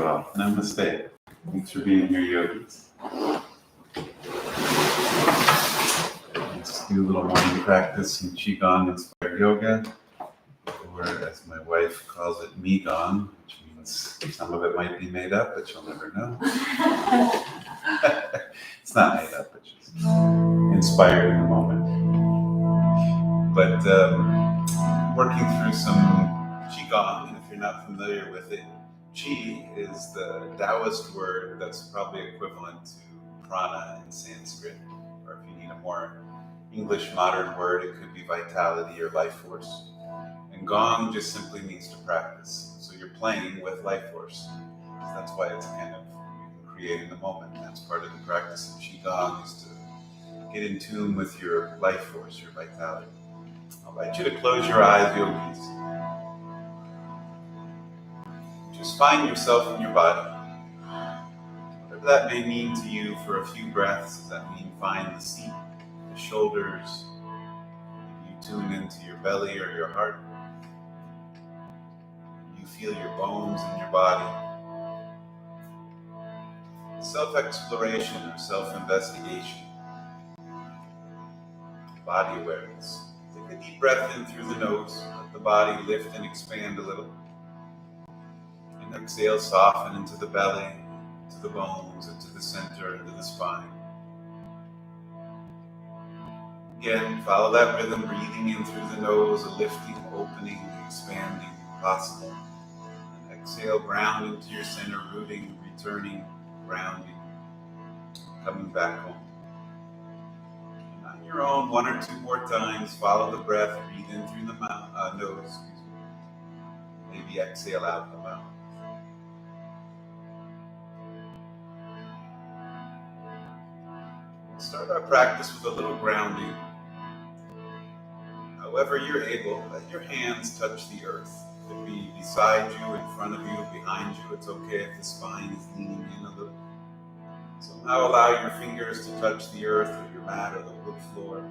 you all. Namaste. Thanks for being here, yogis. Let's do a little morning practice in QiGong inspired yoga, or as my wife calls it, MiGong, which means some of it might be made up, but you'll never know. It's not made up, it's just inspired in the moment. But working through some QiGong, and if you're not familiar with it, Qi is the Taoist word that's probably equivalent to prana in Sanskrit, or if you need a more English modern word, it could be vitality or life force. And Gong just simply means to practice. So you're playing with life force. So that's why it's kind of creating the moment. That's part of the practice of QiGong, is to get in tune with your life force, your vitality. I'll invite you to close your eyes, yogis. Just find yourself in your body. Whatever that may mean to you for a few breaths. Does that mean find the seat, the shoulders? Maybe you tune into your belly or your heart. You feel your bones in your body. Self-exploration or self-investigation. Body awareness. Take a deep breath in through the nose. Let the body lift and expand a little. And exhale, soften into the belly, into the bones, into the center, into the spine. Again, follow that rhythm, breathing in through the nose, a lifting, opening, expanding, possible. And exhale, ground into your center, rooting, returning, grounding, coming back home. And on your own, one or two more times, follow the breath, breathe in through the nose, maybe exhale out the mouth. Start our practice with a little grounding. However you're able, let your hands touch the earth. It could be beside you, in front of you, behind you. It's okay if the spine is leaning in a little. Somehow allow your fingers to touch the earth or your mat or the wood floor.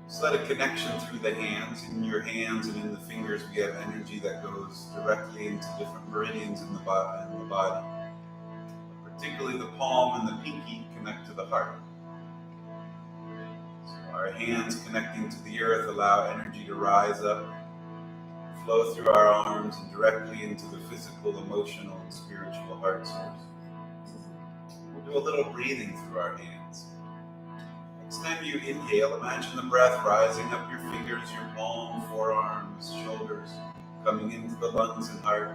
Just let a connection through the hands. In your hands and in the fingers, we have energy that goes directly into different meridians in the body. Particularly the palm and the pinky connect to the heart. So our hands connecting to the earth allow energy to rise up, flow through our arms and directly into the physical, emotional, and spiritual heart source. We'll do a little breathing through our hands. Next time you inhale, imagine the breath rising up your fingers, your palm, forearms, shoulders, coming into the lungs and heart.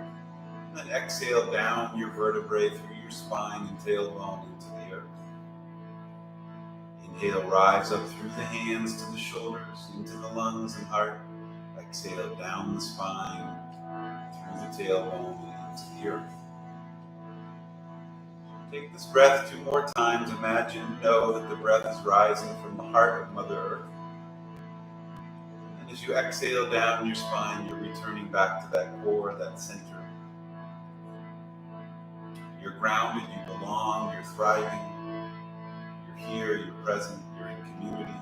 And then exhale down your vertebrae through your spine and tailbone into the earth. Inhale, rise up through the hands to the shoulders, into the lungs and heart. Exhale down the spine, through the tailbone and into the earth. Take this breath 2 more times. Imagine, know that the breath is rising from the heart of Mother Earth. And as you exhale down your spine, you're returning back to that core, that center. You're grounded, you belong, you're thriving, you're here, you're present, you're in community.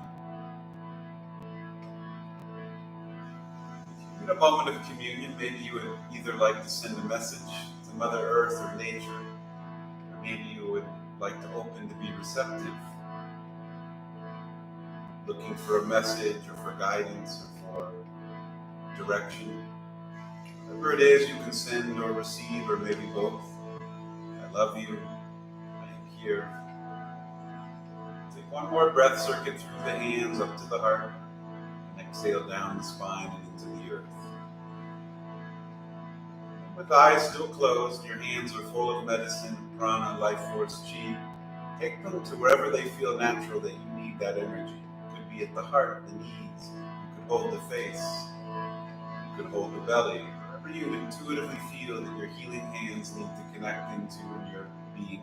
In a moment of communion, maybe you would either like to send a message to Mother Earth or nature, or maybe you would like to open to be receptive, looking for a message or for guidance or for direction. Whatever it is, you can send or receive, or maybe both. I love you, I am here. Take one more breath, circuit through the hands up to the heart, and exhale down the spine and into the earth. And with eyes still closed, your hands are full of medicine, prana, life force, qi. Take them to wherever they feel natural that you need that energy. It could be at the heart, the knees. You could hold the face. You could hold the belly. Wherever you intuitively feel that your healing hands need to connect into in your being.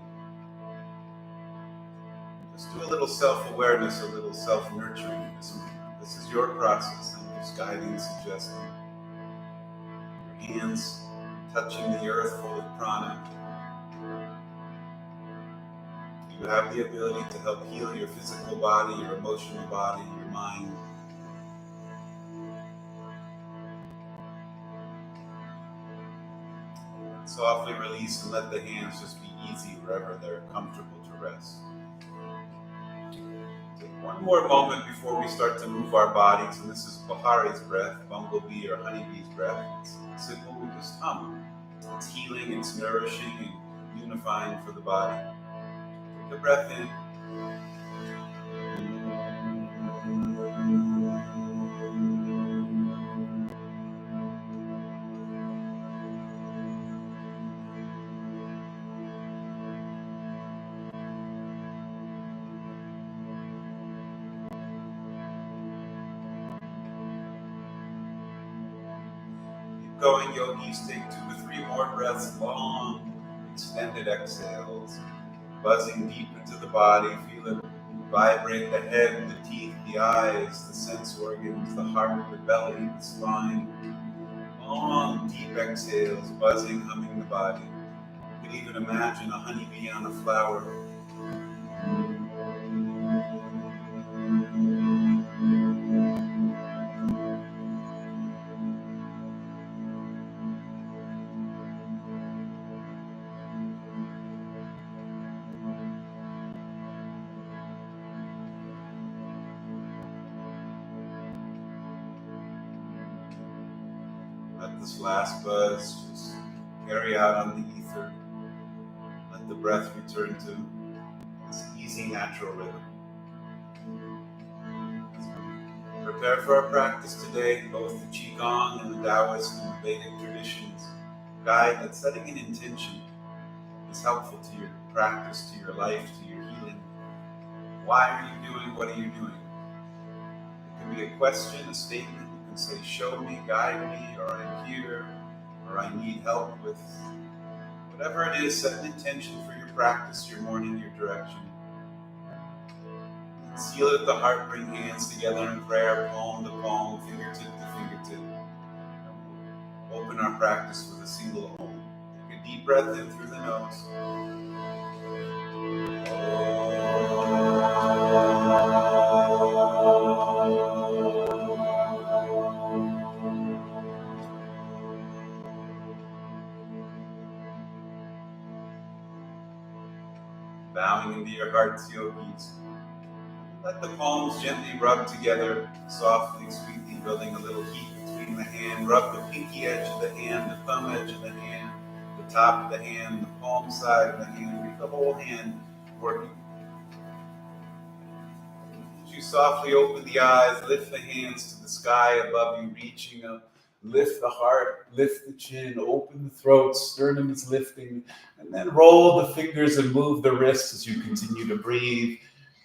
Just do a little self-awareness, a little self-nurturing. This is your process. I'm just guiding, suggesting. Your hands touching the earth full of prana. You have the ability to help heal your physical body, your emotional body, your mind. Softly release and let the hands just be easy wherever they're comfortable to rest. Take one more moment before we start to move our bodies, and this is Bahari's breath, bumblebee or honeybee's breath. It's simple, we just hum. It's healing, it's nourishing, and unifying for the body. Take a breath in. Keep going, yogis. Take 2 to 3 more breaths, long, extended exhales, buzzing deep into the body. Feel it vibrate the head, the teeth, the eyes, the sense organs, the heart, the belly, the spine. Long, deep exhales, buzzing, humming the body. You could even imagine a honeybee on a flower. Let this last buzz just carry out on the ether. Let the breath return to this easy, natural rhythm. Prepare for our practice today. Both the QiGong and the Taoist and the Vedic traditions guide that setting an intention is helpful to your practice, to your life, to your healing. Why are you doing what are you doing? It can be a question, a statement. You can say, show me, guide me, or I'm here, or I need help with whatever it is. Set an intention for your practice, your morning, your direction. Seal it at the heart, bring hands together in prayer, palm to palm, fingertip to fingertip. Open our practice with a single Om. Take a deep breath in through the nose. Bowing into your hearts, yogis. Let the palms gently rub together, softly, sweetly, building a little heat between the hand. Rub the pinky edge of the hand, the thumb edge of the hand, the top of the hand, the palm side of the hand, make the whole hand working. As you softly open the eyes, lift the hands to the sky above you, reaching up. Lift the heart, lift the chin, open the throat, sternum is lifting, and then roll the fingers and move the wrists as you continue to breathe.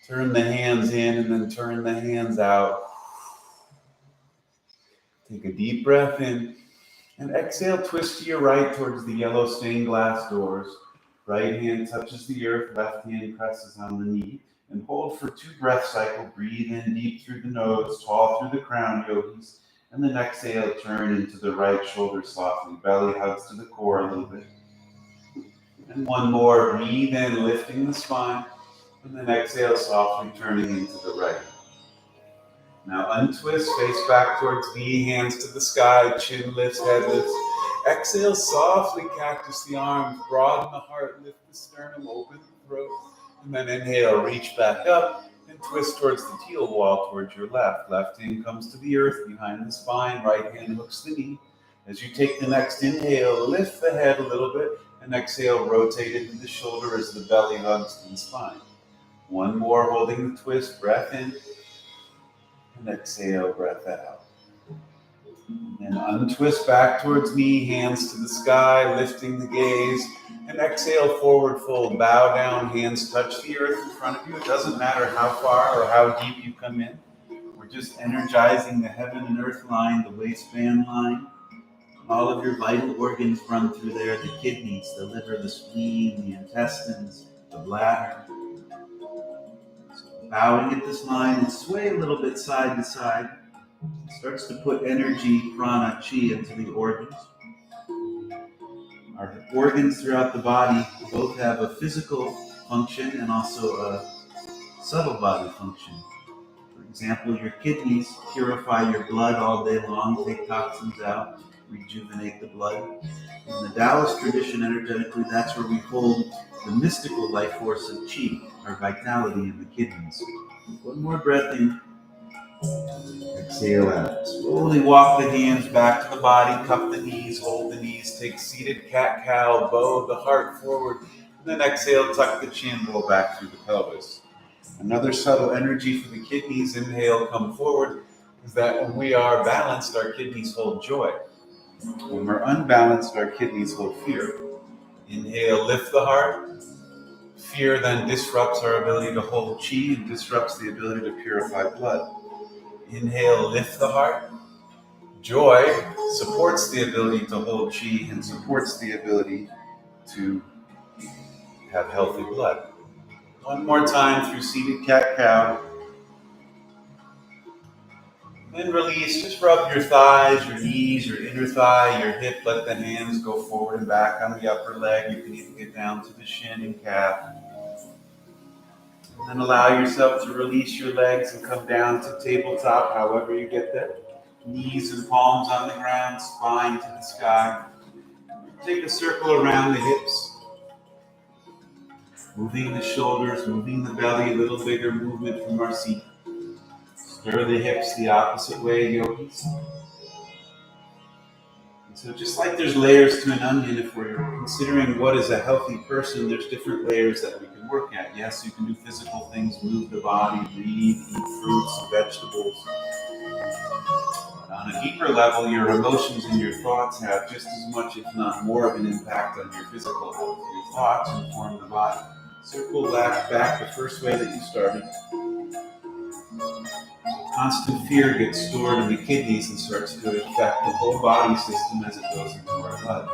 Turn the hands in and then turn the hands out. Take a deep breath in and exhale, twist to your right towards the yellow stained glass doors. Right hand touches the earth, left hand presses on the knee. And hold for 2 breath cycles. Breathe in deep through the nose, tall through the crown, yogis. And then exhale, turn into the right shoulder softly. Belly hugs to the core a little bit. And one more, breathe in, lifting the spine. And then exhale, softly turning into the right. Now untwist, face back towards me, hands to the sky, chin lifts, head lifts. Exhale, softly cactus the arms, broaden the heart, lift the sternum, open the throat. And then inhale, reach back up and twist towards the teal wall towards your left. Left hand comes to the earth behind the spine, right hand hooks the knee. As you take the next inhale, lift the head a little bit, and exhale, rotate into the shoulder as the belly hugs the spine. One more, holding the twist, breath in, and exhale, breath out. And untwist back towards me, hands to the sky, lifting the gaze. And exhale, forward fold, bow down, hands touch the earth in front of you. It doesn't matter how far or how deep you come in. We're just energizing the heaven and earth line, the waistband line. All of your vital organs run through there, the kidneys, the liver, the spleen, the intestines, the bladder. Bowing at this line and sway a little bit side to side. Starts to put energy, prana, chi into the organs. Our organs throughout the body both have a physical function and also a subtle body function. For example, your kidneys purify your blood all day long, take toxins out. rejuvenate the blood. In the Taoist tradition, energetically, that's where we hold the mystical life force of qi, our vitality in the kidneys. One more breath in. Exhale out. Slowly walk the hands back to the body, cup the knees, hold the knees, take seated cat-cow, bow the heart forward, and then exhale, tuck the chin, roll back through the pelvis. Another subtle energy for the kidneys, inhale, come forward, is that when we are balanced, our kidneys hold joy. When we're unbalanced, our kidneys hold fear. Inhale, lift the heart. Fear then disrupts our ability to hold qi and disrupts the ability to purify blood. Inhale, lift the heart. Joy supports the ability to hold qi and supports the ability to have healthy blood. One more time through seated cat-cow. Then release, just rub your thighs, your knees, your inner thigh, your hip. Let the hands go forward and back on the upper leg. You can even get down to the shin and calf. And then allow yourself to release your legs and come down to tabletop, however you get there. Knees and palms on the ground, spine to the sky. Take a circle around the hips. Moving the shoulders, moving the belly, a little bigger movement from our seat. Stir the hips the opposite way, yogis. And so just like there's layers to an onion, if we're considering what is a healthy person, there's different layers that we can work at. Yes, you can do physical things, move the body, breathe, eat fruits and vegetables. But on a deeper level, your emotions and your thoughts have just as much, if not more, of an impact on your physical health. Your thoughts inform the body. Circle back the first way that you started. Constant fear gets stored in the kidneys and starts to affect the whole body system as it goes into our blood.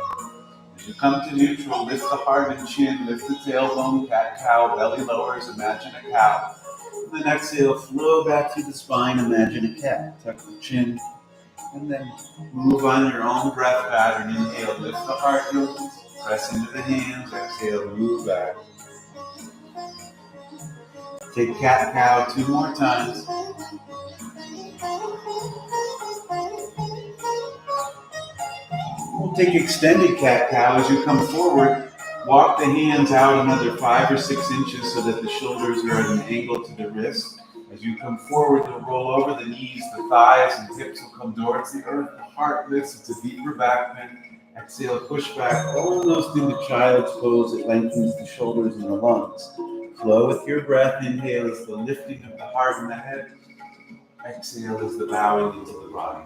As you come to neutral, lift the heart and chin, lift the tailbone, cat-cow, belly lowers, imagine a cow. And then exhale, flow back through the spine, imagine a cat. Tuck the chin, and then move on your own breath pattern. Inhale, lift the heart, yogis. Press into the hands, exhale, move back. Take cat-cow 2 more times. We'll take extended cat-cow. As you come forward, walk the hands out another 5 or 6 inches so that the shoulders are at an angle to the wrists. As you come forward, you'll roll over the knees, the thighs and hips will come towards the earth. The heart lifts, it's a deeper back bend. Exhale, push back, almost into child's pose. It lengthens the shoulders and the lungs. Flow with your breath. Inhale is the lifting of the heart and the head. Exhale is the bowing into the body.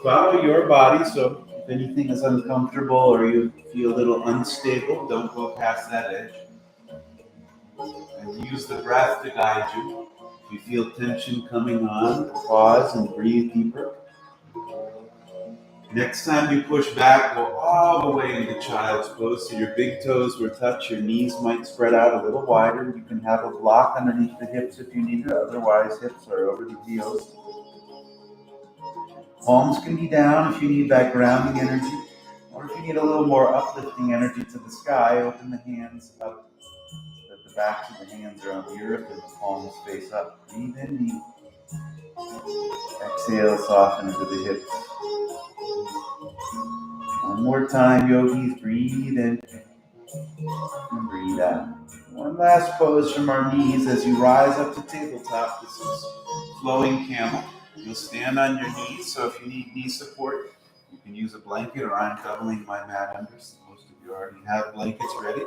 Follow your body, so if anything is uncomfortable or you feel a little unstable, don't go past that edge. And use the breath to guide you. If you feel tension coming on, pause and breathe deeper. Next time you push back, go all the way into child's pose so your big toes will touch, your knees might spread out a little wider. You can have a block underneath the hips if you need it, otherwise hips are over the heels. Palms can be down if you need that grounding energy, or if you need a little more uplifting energy to the sky, open the hands up so that the backs of the hands are on the earth and the palms face up. Breathe in deep. Exhale, soften into the hips. One more time, yogis. Breathe in and breathe out. One last pose from our knees as you rise up to tabletop. This is flowing camel. You'll stand on your knees, so if you need knee support, you can use a blanket, or I'm doubling my mat under. Most of you already have blankets ready.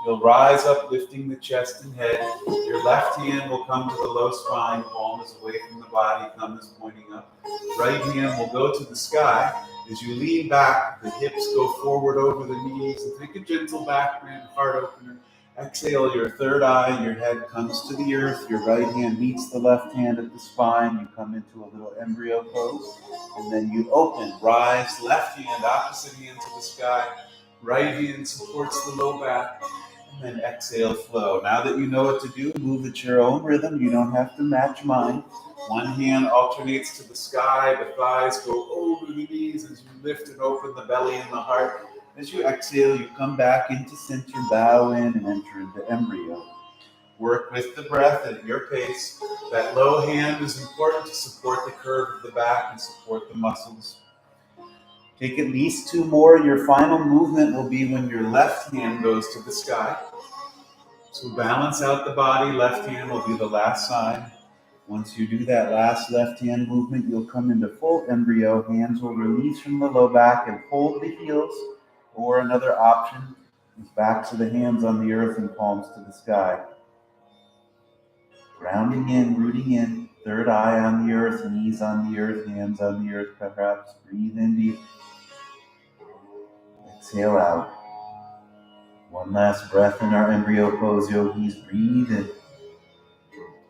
You'll rise up, lifting the chest and head. Your left hand will come to the low spine, palm is away from the body, thumb is pointing up. Right hand will go to the sky. As you lean back, the hips go forward over the knees, and take a gentle back bend, heart opener. Exhale, your third eye, your head comes to the earth, your right hand meets the left hand at the spine, you come into a little embryo pose, and then you open, rise, left hand, opposite hand to the sky, right hand supports the low back, and then exhale, flow. Now that you know what to do, move at your own rhythm, you don't have to match mine. One hand alternates to the sky, the thighs go over the knees as you lift and open the belly and the heart. As you exhale, you come back into center, bow in, and enter into embryo. Work with the breath at your pace. That low hand is important to support the curve of the back and support the muscles. Take at least 2 more. Your final movement will be when your left hand goes to the sky. So balance out the body. Left hand will be the last side. Once you do that last left hand movement, you'll come into full embryo. Hands will release from the low back and hold the heels. Or another option is backs of the hands on the earth and palms to the sky. Grounding in, rooting in, third eye on the earth, knees on the earth, hands on the earth perhaps. Breathe in deep. Exhale out. One last breath in our embryo pose, yogis. Breathe in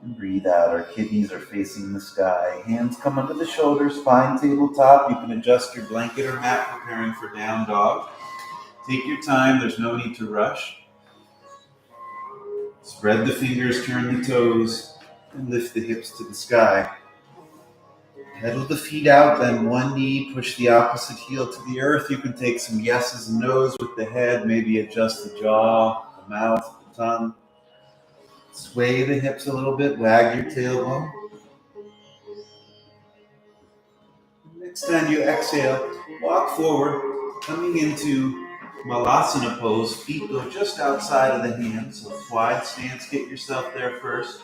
and breathe out. Our kidneys are facing the sky. Hands come under the shoulders, spine tabletop. You can adjust your blanket or mat, preparing for down dog. Take your time, there's no need to rush. Spread the fingers, turn the toes, and lift the hips to the sky. Pedal the feet out, bend one knee, push the opposite heel to the earth. You can take some yeses and nos with the head, maybe adjust the jaw, the mouth, the tongue. Sway the hips a little bit, wag your tailbone. Next time you exhale, walk forward, coming into Malasana pose. Feet go just outside of the hands, so wide stance, get yourself there first.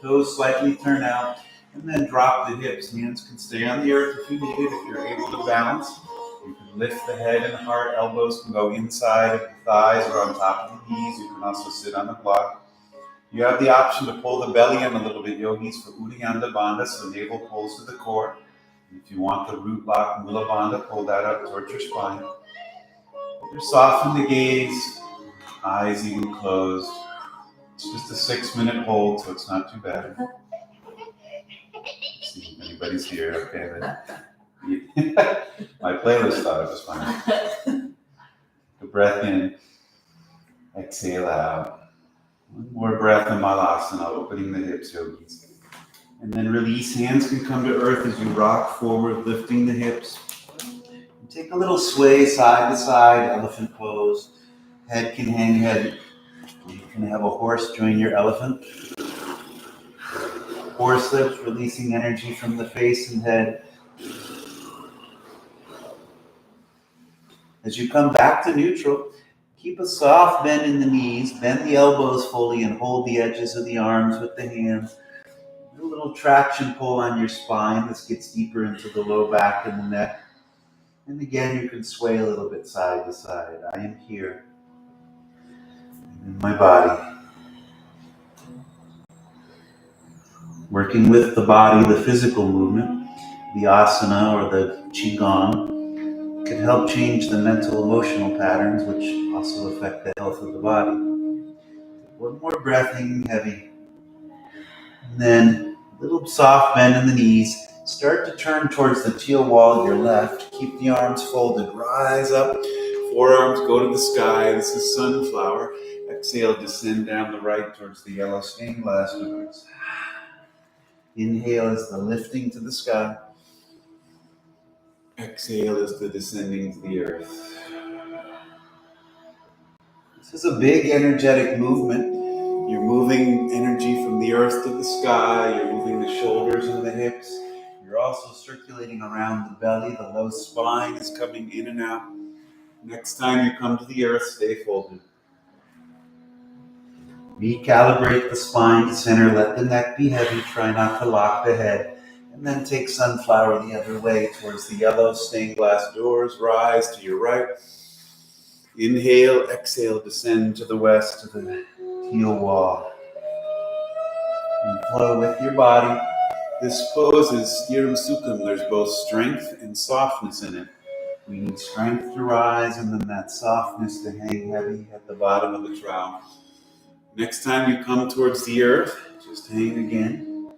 Toes slightly turn out, and then drop the hips. Hands can stay on the earth if you need it, if you're able to balance. You can lift the head and the heart. Elbows can go inside of the thighs or on top of the knees. You can also sit on the block. You have the option to pull the belly in a little bit, yogis, for Uddiyana Bandha, so navel pulls to the core. If you want the root lock, Mula Bandha, pull that up towards your spine. Soften the gaze, eyes even closed. It's just a 6-minute hold, so it's not too bad. See if anybody's here. Okay, then. My playlist thought it was fine. The breath in, exhale out. One more breath in Malasana, opening the hips, yogis. And then release. Hands can come to earth as you rock forward, lifting the hips. And take a little sway side to side, elephant pose. Head can hang heavy. You can have a horse join your elephant. Horse lips, releasing energy from the face and head. As you come back to neutral, keep a soft bend in the knees, bend the elbows fully, and hold the edges of the arms with the hands. A little traction pull on your spine. This gets deeper into the low back and the neck. And again, you can sway a little bit side to side. I am here in my body. Working with the body, the physical movement, the asana or the QiGong can help change the mental, emotional patterns, which also affect the health of the body. One more breath, hanging heavy. And then a little soft bend in the knees. Start to turn towards the teal wall of your left. Keep the arms folded. Rise up. Forearms go to the sky. This is sunflower. Exhale, descend down the right towards the yellow stained glass doors. Inhale is the lifting to the sky. Exhale is the descending to the earth. This is a big energetic movement. You're moving energy from the earth to the sky. You're moving the shoulders and the hips. You're also circulating around the belly. The low spine is coming in and out. Next time you come to the earth, stay folded. Recalibrate the spine to center. Let the neck be heavy. Try not to lock the head. And then take sunflower the other way towards the yellow stained glass doors. Rise to your right. Inhale, exhale, descend to the west to the heel wall. And flow with your body. This pose is Stiram Sukham. There's both strength and softness in it. We need strength to rise and then that softness to hang heavy at the bottom of the trowel. Next time you come towards the earth, just hang again.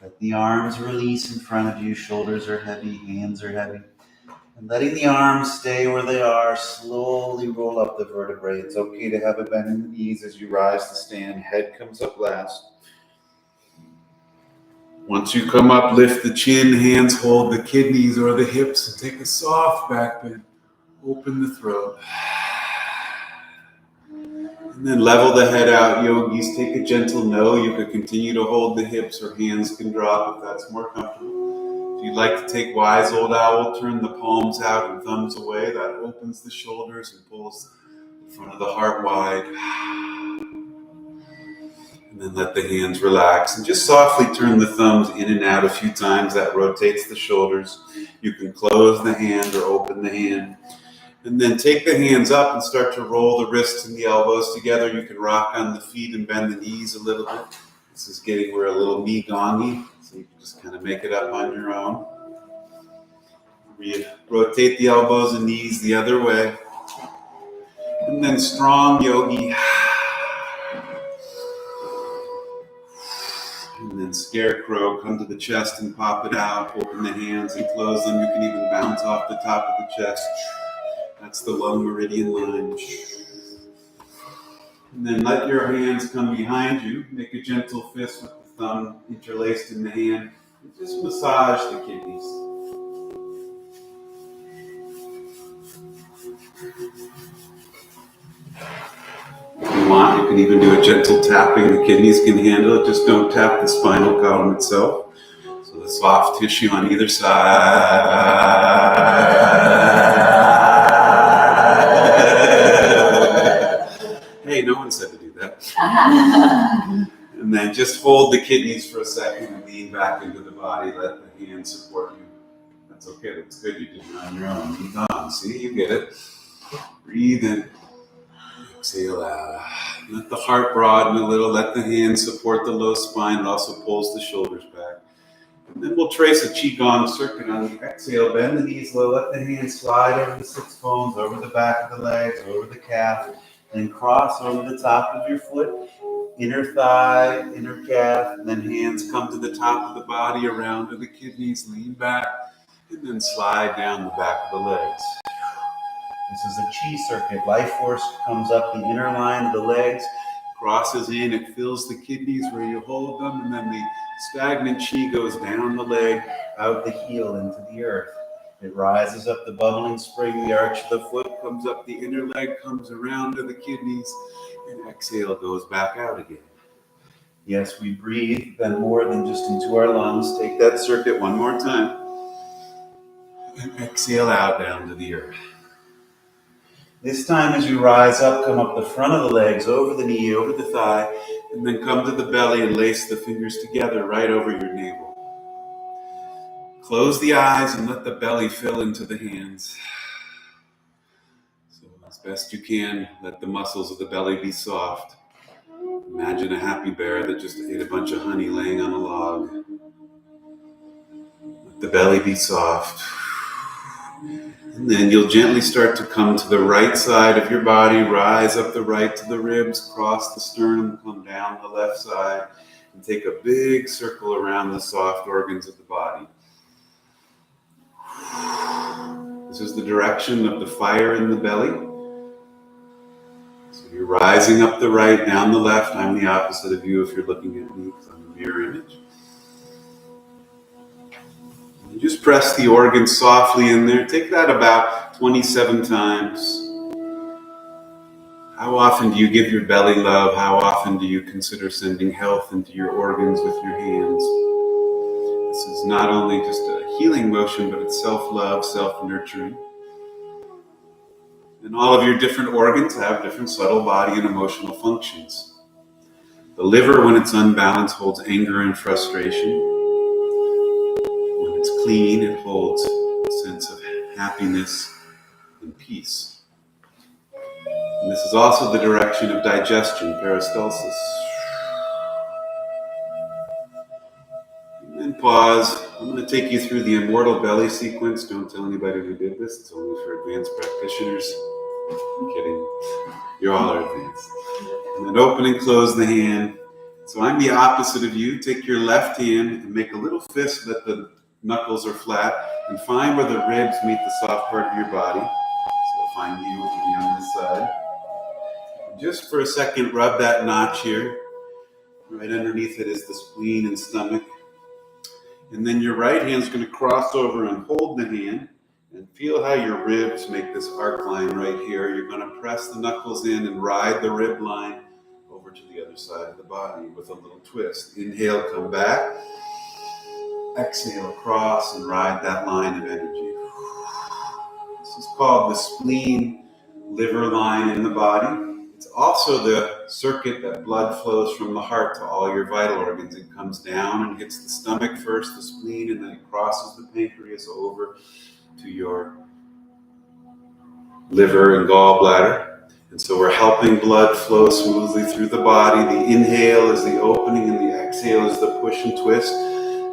Let the arms release in front of you. Shoulders are heavy, hands are heavy. And letting the arms stay where they are, slowly roll up the vertebrae. It's okay to have a bend in the knees as you rise to stand. Head comes up last. Once you come up, lift the chin, hands hold the kidneys or the hips, and take a soft back bend. Open the throat. And then level the head out, yogis. Take a gentle no. You could continue to hold the hips or hands can drop if that's more comfortable. If If you'd like to take wise old owl, turn the palms out and thumbs away. That opens the shoulders and pulls the front of the heart wide. And then let the hands relax and just softly turn the thumbs in and out a few times. That rotates the shoulders. You can close the hand or open the hand. And then take the hands up and start to roll the wrists and the elbows together. You can rock on the feet and bend the knees a little bit. This is getting where a little QiGong, so you can just kind of make it up on your own. Rotate the elbows and knees the other way. And then strong yogi. And then scarecrow, come to the chest and pop it out. Open the hands and close them. You can even bounce off the top of the chest. That's the lung meridian line. And then let your hands come behind you. Make a gentle fist with the thumb interlaced in the hand. And just massage the kidneys. If you want, you can even do a gentle tapping. The kidneys can handle it. Just don't tap the spinal column itself. So the soft tissue on either side. Hey, no one said to do that. And then just hold the kidneys for a second and lean back into the body. Let the hands support you. That's okay. That's good. You did it on your own. QiGong. See, you get it. Breathe in. Exhale out. Let the heart broaden a little. Let the hands support the low spine. It also pulls the shoulders back. And then we'll trace a QiGong circuit on the exhale. Bend the knees low. Let the hands slide over the sits bones, over the back of the legs, over the calf. Then cross over the top of your foot. Inner thigh, inner calf. And then hands come to the top of the body, around to the kidneys. Lean back. And then slide down the back of the legs. This is a chi circuit. Life force comes up the inner line of the legs, crosses in, it fills the kidneys where you hold them, and then the stagnant chi goes down the leg, out the heel into the earth. It rises up the bubbling spring, the arch of the foot comes up the inner leg, comes around to the kidneys, and exhale goes back out again. Yes, we breathe then more than just into our lungs. Take that circuit one more time. And exhale out down to the earth. This time as you rise up, come up the front of the legs, over the knee, over the thigh, and then come to the belly and lace the fingers together right over your navel. Close the eyes and let the belly fill into the hands. So as best you can, let the muscles of the belly be soft. Imagine a happy bear that just ate a bunch of honey laying on a log. Let the belly be soft. And then you'll gently start to come to the right side of your body, rise up the right to the ribs, cross the sternum, come down the left side, and take a big circle around the soft organs of the body. This is the direction of the fire in the belly. So you're rising up the right, down the left. I'm the opposite of you if you're looking at me, because I'm a mirror image. You just press the organ softly in there. Take that about 27 times. How often do you give your belly love? How often do you consider sending health into your organs with your hands? This is not only just a healing motion, but it's self-love, self-nurturing. And all of your different organs have different subtle body and emotional functions. The liver, when it's unbalanced, holds anger and frustration. When it's clean, it holds a sense of happiness and peace. And this is also the direction of digestion, peristalsis. And then pause. I'm going to take you through the immortal belly sequence. Don't tell anybody who did this. It's only for advanced practitioners. I'm kidding. You all are advanced. And then open and close the hand. So I'm the opposite of you. Take your left hand and make a little fist that the knuckles are flat, and find where the ribs meet the soft part of your body. So find you on this side. Just for a second, rub that notch here. Right underneath it is the spleen and stomach. And then your right hand is going to cross over and hold the hand, and feel how your ribs make this arc line right here. You're going to press the knuckles in and ride the rib line over to the other side of the body with a little twist. Inhale, come back. Exhale across and ride that line of energy. This is called the spleen liver line in the body. It's also the circuit that blood flows from the heart to all your vital organs. It comes down and hits the stomach first, the spleen, and then it crosses the pancreas over to your liver and gallbladder. And so we're helping blood flow smoothly through the body. The inhale is the opening and the exhale is the push and twist.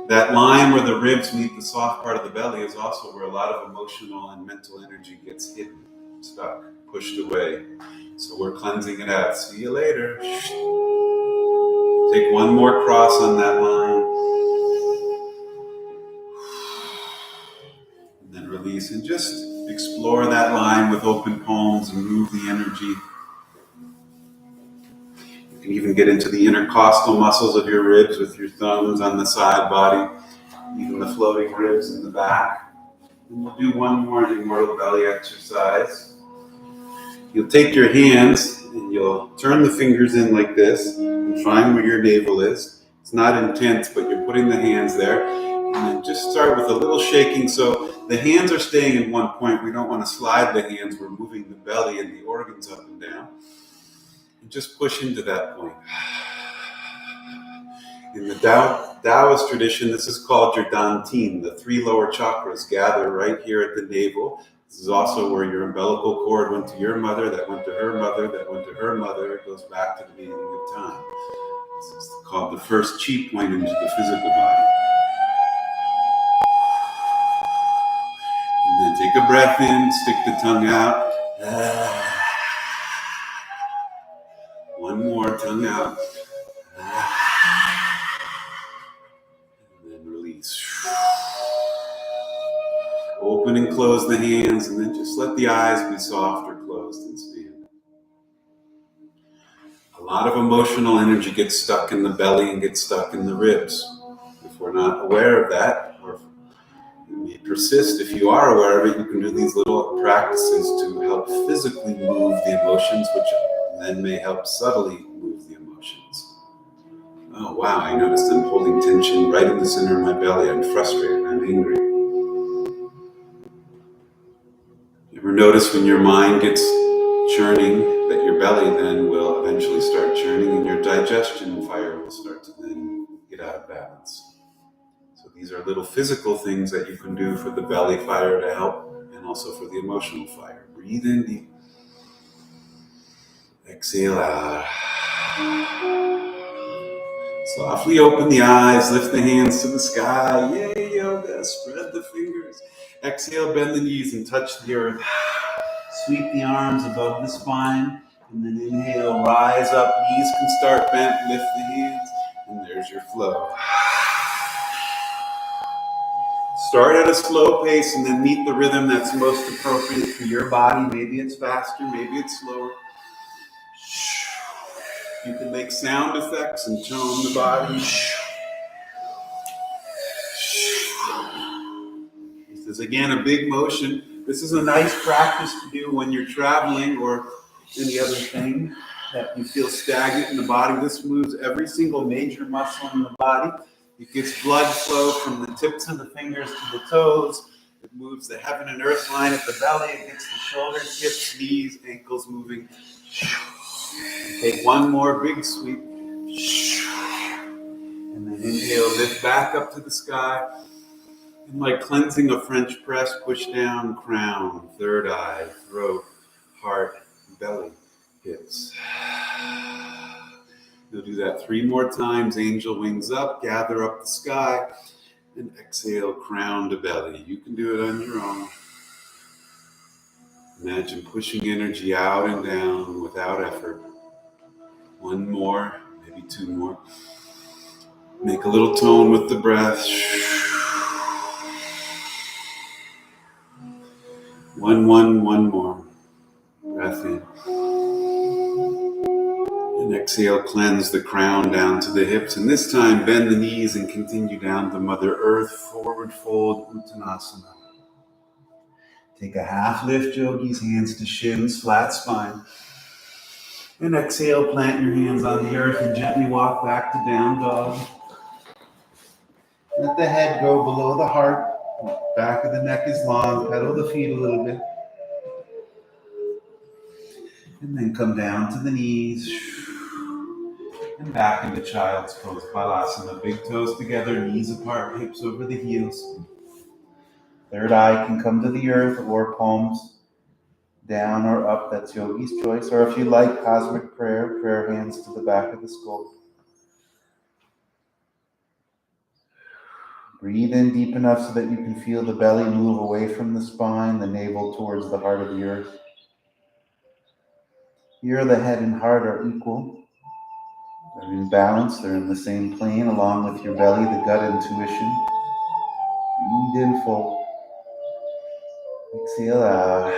That line where the ribs meet the soft part of the belly is also where a lot of emotional and mental energy gets hidden, stuck, pushed away. So we're cleansing it out. See you later. Take one more cross on that line. And then release and just explore that line with open palms and move the energy. You can even get into the intercostal muscles of your ribs with your thumbs on the side body, even the floating ribs in the back. And we'll do one more immortal belly exercise. You'll take your hands and you'll turn the fingers in like this and find where your navel is. It's not intense, but you're putting the hands there. And then just start with a little shaking. So the hands are staying in one point. We don't want to slide the hands. We're moving the belly and the organs up and down. And just push into that point. In the Taoist tradition, this is called your dantian. The three lower chakras gather right here at the navel. This is also where your umbilical cord went to your mother, that went to her mother, that went to her mother. It goes back to the beginning of time. This is called the first chi point into the physical body. And then take a breath in, stick the tongue out. One more, tongue out. And then release. Open and close the hands, and then just let the eyes be soft or closed and stand. A lot of emotional energy gets stuck in the belly and gets stuck in the ribs. If we're not aware of that, or it may persist, if you are aware of it, you can do these little practices to help physically move the emotions, which then may help subtly move the emotions. Oh wow, I noticed I'm holding tension right in the center of my belly. I'm frustrated, I'm angry. You ever notice when your mind gets churning that your belly then will eventually start churning and your digestion fire will start to then get out of balance. So these are little physical things that you can do for the belly fire to help, and also for the emotional fire. Breathe in deep. Exhale out. Softly open the eyes, lift the hands to the sky. Yay, yoga. Spread the fingers. Exhale, bend the knees and touch the earth. Sweep the arms above the spine. And then inhale, rise up. Knees can start bent. Lift the hands. And there's your flow. Start at a slow pace and then meet the rhythm that's most appropriate for your body. Maybe it's faster, maybe it's slower. You can make sound effects and tone the body. This is again a big motion. This is a nice practice to do when you're traveling or any other thing that you feel stagnant in the body. This moves every single major muscle in the body. It gets blood flow from the tips of the fingers to the toes. It moves the heaven and earth line at the belly. It gets the shoulders, hips, knees, ankles moving. Take one more big sweep. And then inhale, lift back up to the sky. And like cleansing a French press, push down, crown, third eye, throat, heart, belly, hips. You'll do that 3 more times. Angel wings up, gather up the sky, and exhale, crown to belly. You can do it on your own. Imagine pushing energy out and down without effort. 1 more, maybe 2 more. Make a little tone with the breath. 1 more. Breath in. And exhale, cleanse the crown down to the hips. And this time, bend the knees and continue down to Mother Earth. Forward fold, Uttanasana. Take a half lift, yogis, hands to shins, flat spine. And exhale, plant your hands on the earth and gently walk back to down dog. Let the head go below the heart. Back of the neck is long. Pedal the feet a little bit. And then come down to the knees. And back into child's pose, Balasana. Big toes together, knees apart, hips over the heels. Third eye can come to the earth or palms down or up. That's yogi's choice. Or if you like, cosmic prayer, prayer hands to the back of the skull. Breathe in deep enough so that you can feel the belly move away from the spine, the navel towards the heart of the earth. Here, the head and heart are equal. They're in balance. They're in the same plane, along with your belly, the gut intuition. Breathe in full. Exhale out.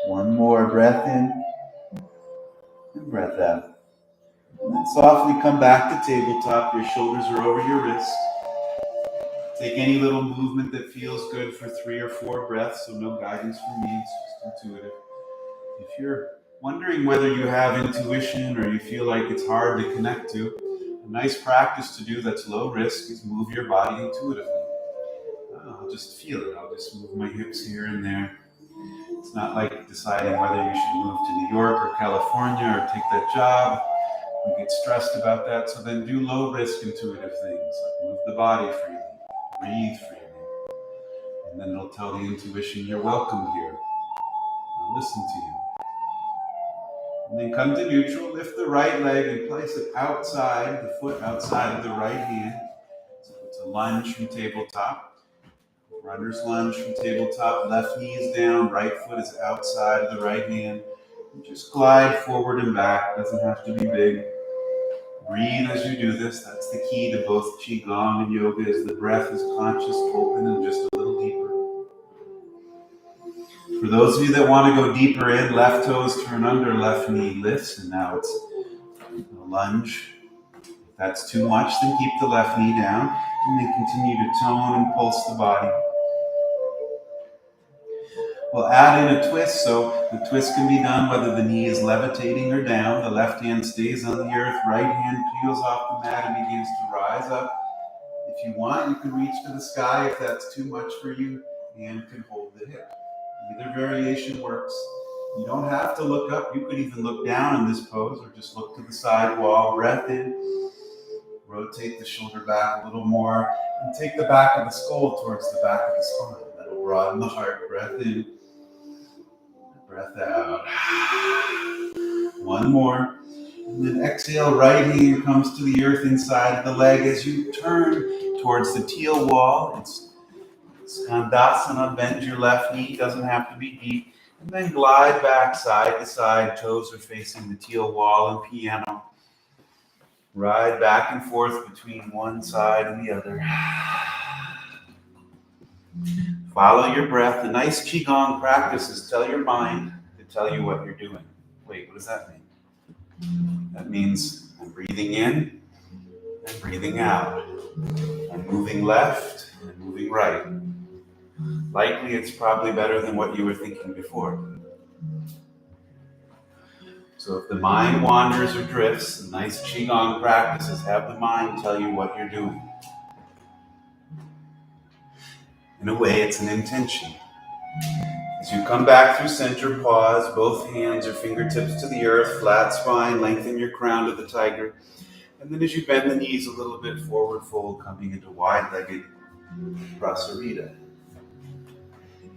One more breath in and breath out. And then softly come back to tabletop. Your shoulders are over your wrists. Take any little movement that feels good for 3 or 4 breaths, so no guidance from me, it's just intuitive. If you're wondering whether you have intuition or you feel like it's hard to connect to, a nice practice to do that's low risk is move your body intuitively. I'll just feel it. I'll just move my hips here and there. It's not like deciding whether you should move to New York or California or take that job. You get stressed about that, so then do low risk intuitive things, like move the body freely, breathe freely, and then it'll tell the intuition you're welcome here. I'll listen to you. And then come to neutral, lift the right leg and place it outside, the foot outside of the right hand. So it's a lunge from tabletop. Runner's lunge from tabletop, left knee is down, right foot is outside of the right hand. And just glide forward and back, doesn't have to be big. Breathe as you do this. That's the key to both QiGong and yoga, is the breath is conscious, open, and just a little deeper. For those of you that want to go deeper in, left toes turn under, left knee lifts, and now it's a lunge. If that's too much, then keep the left knee down, and then continue to tone and pulse the body. We'll add in a twist, so the twist can be done whether the knee is levitating or down. The left hand stays on the earth, right hand peels off the mat and begins to rise up. If you want, you can reach to the sky. If that's too much for you, hand can hold the hip. Either variation works. You don't have to look up. You could even look down in this pose or just look to the side wall. Breath in. Rotate the shoulder back a little more and take the back of the skull towards the back of the spine. That'll broaden the heart. Breath in. Breath out. One more. And then exhale, right hand comes to the earth inside of the leg as you turn towards the teal wall. It's Skandasana, bend your left knee, doesn't have to be deep. And then glide back side to side, toes are facing the teal wall and piano. Ride back and forth between one side and the other. Follow your breath. The nice QiGong practice is tell your mind to tell you what you're doing. Wait, what does that mean? That means I'm breathing in and breathing out. I'm moving left and moving right. Likely it's probably better than what you were thinking before. So if the mind wanders or drifts, the nice QiGong practices have the mind tell you what you're doing. In a way, it's an intention. As you come back through center, pause, both hands or fingertips to the earth, flat spine, lengthen your crown to the tiger. And then as you bend the knees a little bit, forward fold, coming into wide-legged Prasarita.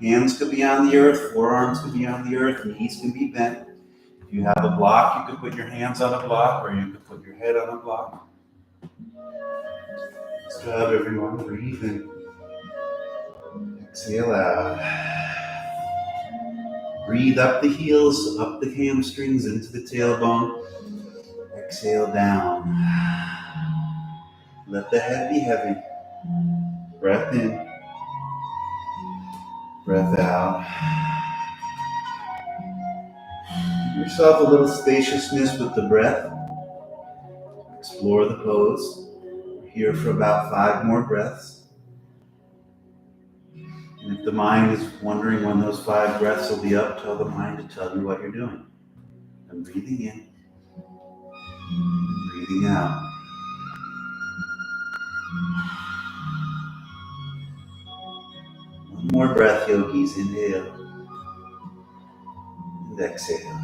Hands could be on the earth, forearms could be on the earth, knees can be bent. If you have a block, you could put your hands on a block, or you could put your head on a block. Nice job, everyone. Breathe in. Exhale out. Breathe up the heels, up the hamstrings, into the tailbone. Exhale down. Let the head be heavy. Breath in. Breath out. Give yourself a little spaciousness with the breath. Explore the pose. We're here for about 5 more breaths. And if the mind is wondering when those 5 breaths will be up, tell the mind to tell you what you're doing. I'm breathing in, breathing out. More breath, yogis. Inhale and exhale.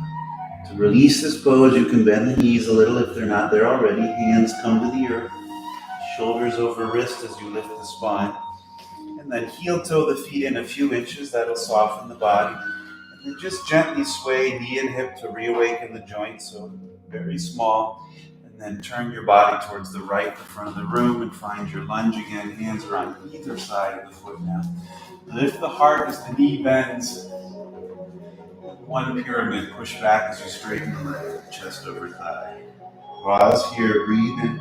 To release this pose, you can bend the knees a little if they're not there already. Hands come to the earth. Shoulders over wrist as you lift the spine. And then heel toe the feet in a few inches. That'll soften the body. And then just gently sway knee and hip to reawaken the joint. So very small. And then turn your body towards the right, the front of the room, and find your lunge again. Hands are on either side of the foot now. Lift the heart as the knee bends. One pyramid. Push back as you straighten the leg, chest over thigh. Pause here. Breathe in.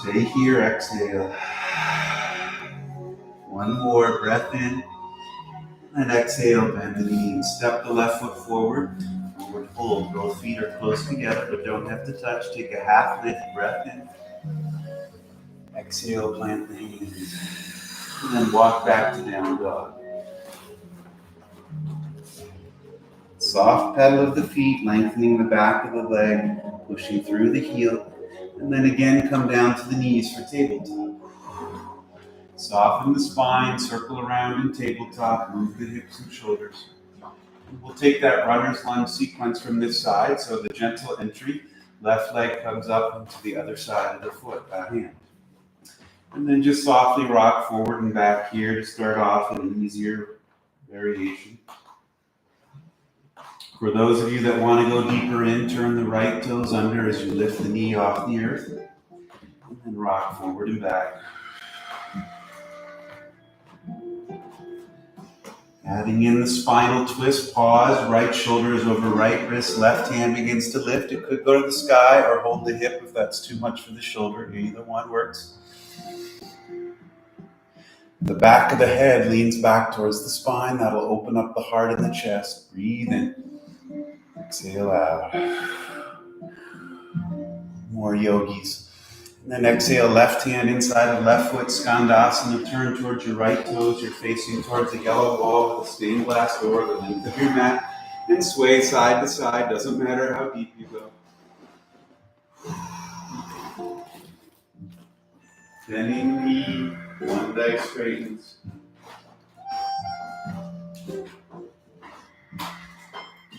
Stay here. Exhale. One more. Breath in. And exhale. Bend the knee. Step the left foot forward. Forward fold. Both feet are close together but don't have to touch. Take a half lift. Breath in. Exhale. Plant the hands. And then walk back to down dog. Soft pedal of the feet, lengthening the back of the leg, pushing through the heel, and then again come down to the knees for tabletop. Soften the spine, circle around in tabletop, move the hips and shoulders. And we'll take that runner's lunge sequence from this side, so the gentle entry, left leg comes up into the other side of the foot, that hand. And then just softly rock forward and back here to start off in an easier variation. For those of you that want to go deeper in, turn the right toes under as you lift the knee off the earth. And then rock forward and back. Adding in the spinal twist, pause, right shoulder is over right wrist, left hand begins to lift. It could go to the sky or hold the hip if that's too much for the shoulder. Either one works. The back of the head leans back towards the spine. That'll open up the heart and the chest. Breathe in. Exhale out. More yogis. And then exhale, left hand inside of left foot, Skandasana. Turn towards your right toes. You're facing towards the yellow wall with a stained glass door, the length of your mat. And sway side to side. Doesn't matter how deep you go. Bending the knee, one leg straightens.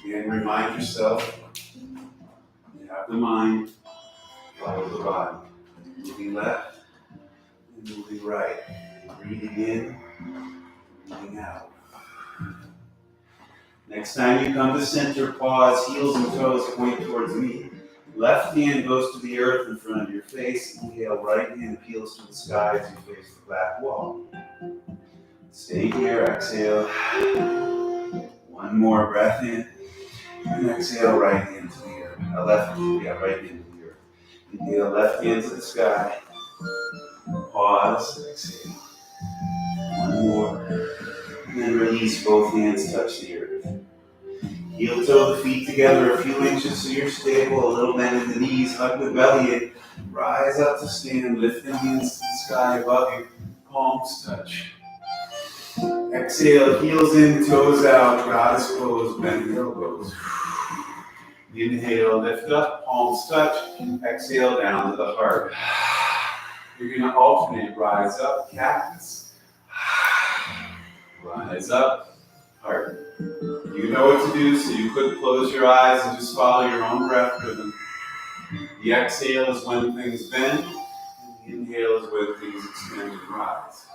Again, remind yourself, you have the mind, follow the body. Moving left and moving right. Breathing in, breathing out. Next time you come to center, pause, heels and toes point towards me. Left hand goes to the earth in front of your face. Inhale, right hand peels to the sky as you face the back wall. Stay here, exhale. One more breath in. And exhale, right hand to the earth. Right hand to the earth. Inhale, left hand to the sky. Pause, exhale. One more. And then release, both hands touch the earth. Heel toe the feet together a few inches so you're stable. A little bend in the knees, hug the belly in. Rise up to stand, lift the hands to the sky above you. Palms touch. Exhale, heels in, toes out, goddess pose, bend the elbows. Inhale, lift up, palms touch. Exhale, down to the heart. You're going to alternate, rise up, cactus. Rise up, heart. You know what to do, so you could close your eyes and just follow your own breath rhythm. The exhale is when things bend, and the inhale is when things expand and rise.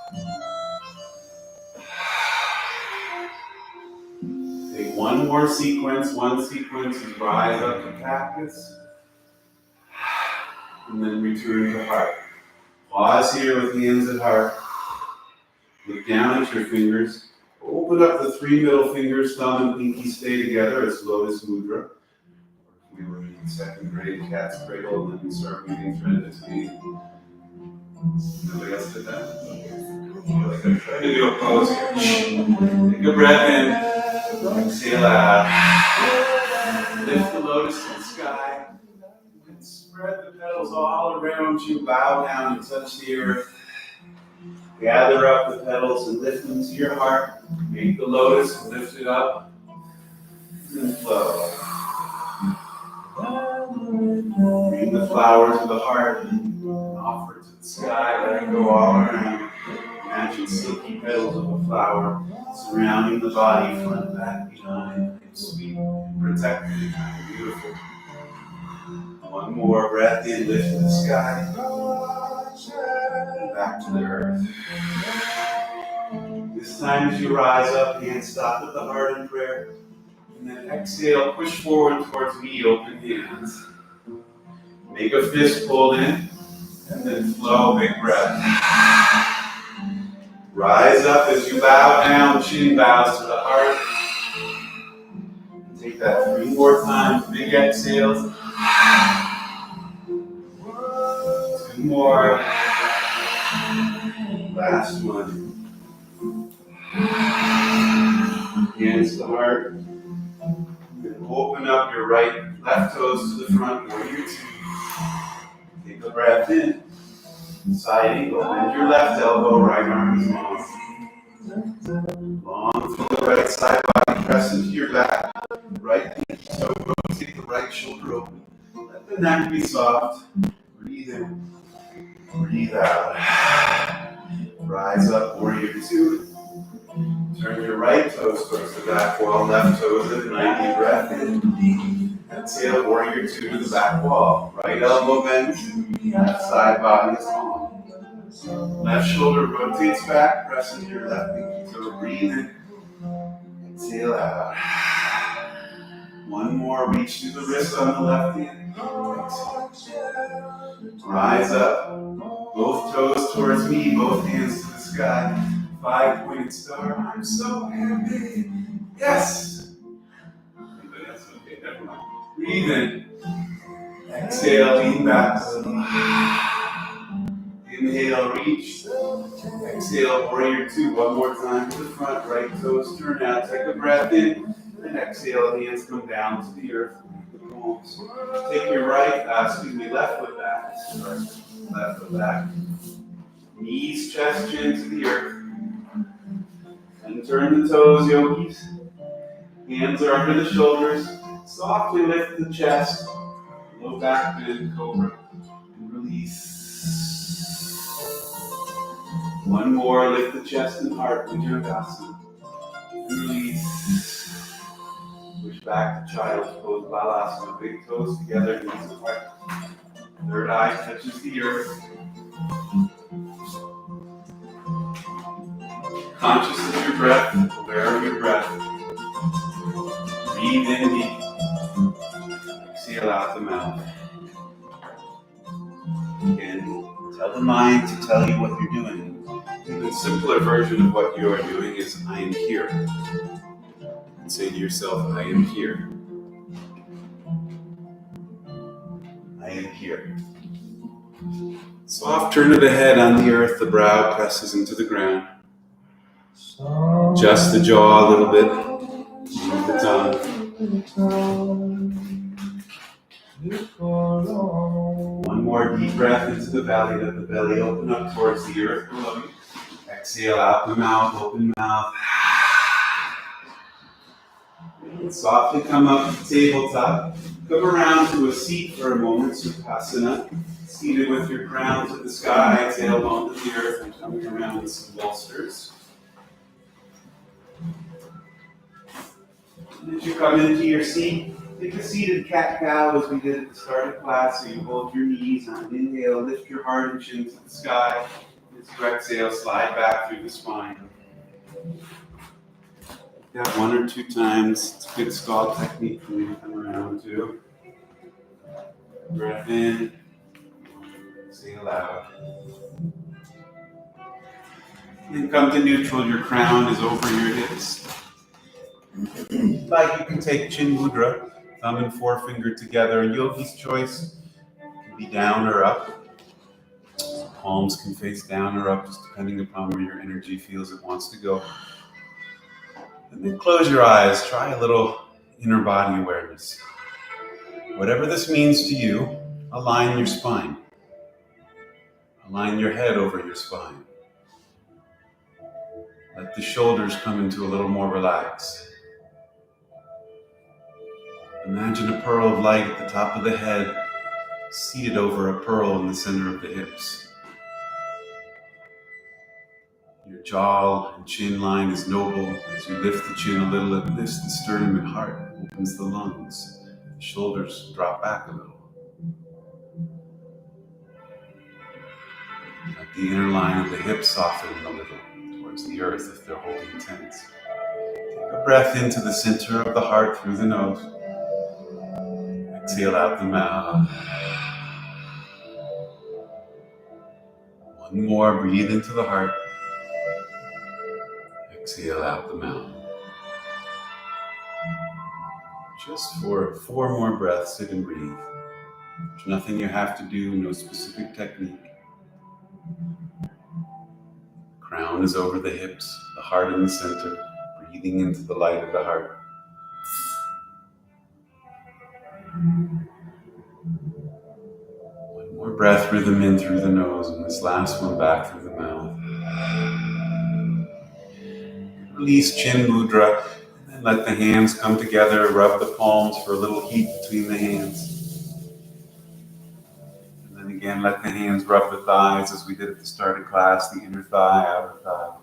Take one more sequence. One sequence is rise up to cactus, and then return to heart. Pause here with hands at heart. Look down at your fingers. Open up the three middle fingers, thumb and pinky stay together as Lotus Mudra. We were in second grade, cat's cradle, and then we start moving thread between. Nobody else did that? I feel like I'm trying to do a pose here. Take a breath in, exhale out. Lift the lotus to the sky. And spread the petals all around you. Bow down and touch the earth. Gather up the petals and lift them to your heart. Make the lotus and lift it up. And flow. Bring the flower to the heart and offer it to the sky. Let it go all around. imagine silky petals of a flower surrounding the body, front, back, behind. It's sweet, protected, and kind of beautiful. One more breath in, lift to the sky, and back to the earth. This time as you rise up, hands stop at the heart in prayer. And then exhale, push forward towards me, open hands. Make a fist pull in, and then flow, big breath. Rise up as you bow down, chin bows to the heart. Take that 3 more times, big exhales. 2 more. Last one. Hands to the heart. Then open up your left toes to the front, warrior 2. Take a breath in. Side angle. Bend your left elbow, right arm is long. Long from the right side body, press into your back. Right knee, toe, rotate the right shoulder open. Let the neck be soft. Breathe in. Breathe out. Rise up, warrior 2. Turn your right toes towards the back wall, left toes at 90, breath in. Exhale, warrior 2 to the back wall. Right elbow bends, left side body is long. Left shoulder rotates back, press into your left knee. So breathe in, exhale out. One more, reach through the wrist on the left hand. Rise up, both toes towards me, both hands to the sky. 5-pointed star, I'm so happy. Yes! Anybody else? Okay, never mind. Breathe in. Exhale, lean back a little. Inhale, reach. Exhale, warrior 2. One more time to the front, right toes turn out. Take a breath in. And exhale, hands come down to the earth. Take your left foot back. Left foot back. Knees, chest, chin to the earth. And turn the toes, yogis. Hands are under the shoulders. Softly lift the chest. Low back bend, cobra. And release. One more, lift the chest and heart, Vajrayasana. And release. Push back to child's pose, Balasana. Big toes together, knees apart. Third eye touches the earth. Conscious of your breath, aware of your breath. Breathe in deep. Exhale out the mouth. Again, tell the mind to tell you what you're doing. The simpler version of what you are doing is I am here. And say to yourself, I am here. I am here. Soft turn of the head on the earth, the brow presses into the ground. Adjust the jaw a little bit. Move the tongue. One more deep breath into the belly. Let the belly open up towards the earth below you. Exhale out the mouth, open mouth. And softly come up to the tabletop. Come around to a seat for a moment, Sukhasana. Seated with your crown to the sky, tailbone to the earth, and coming around with some bolsters. And as you come into your seat, take a seated cat-cow as we did at the start of class. So you hold your knees on an inhale, lift your heart and chin to the sky. As you exhale, slide back through the spine. Yeah, 1 or 2 times. It's a good stall technique for me to come around to. Breath in. Exhale out. Then come to neutral. Your crown is over your hips. Like you can take Chin Mudra, thumb and forefinger together. And yogi's choice can be down or up. Palms can face down or up, just depending upon where your energy feels it wants to go. And then close your eyes. Try a little inner body awareness. Whatever this means to you, align your spine. Align your head over your spine. Let the shoulders come into a little more relax. Imagine a pearl of light at the top of the head, seated over a pearl in the center of the hips. Your jaw and chin line is noble. As you lift the chin a little, it lifts the sternum and heart, opens the lungs. The shoulders drop back a little. Let the inner line of the hips soften a little towards the earth if they're holding tense. Take a breath into the center of the heart through the nose. Exhale out the mouth. One more, breathe into the heart. Exhale out the mouth. Just for 4 more breaths, sit and breathe. There's nothing you have to do, no specific technique. Crown is over the hips, the heart in the center, breathing into the light of the heart. One more breath, rhythm in through the nose, and this last one back through the mouth. Release chin mudra, and then let the hands come together, rub the palms for a little heat between the hands. And then again, let the hands rub the thighs as we did at the start of class, the inner thigh, outer thigh.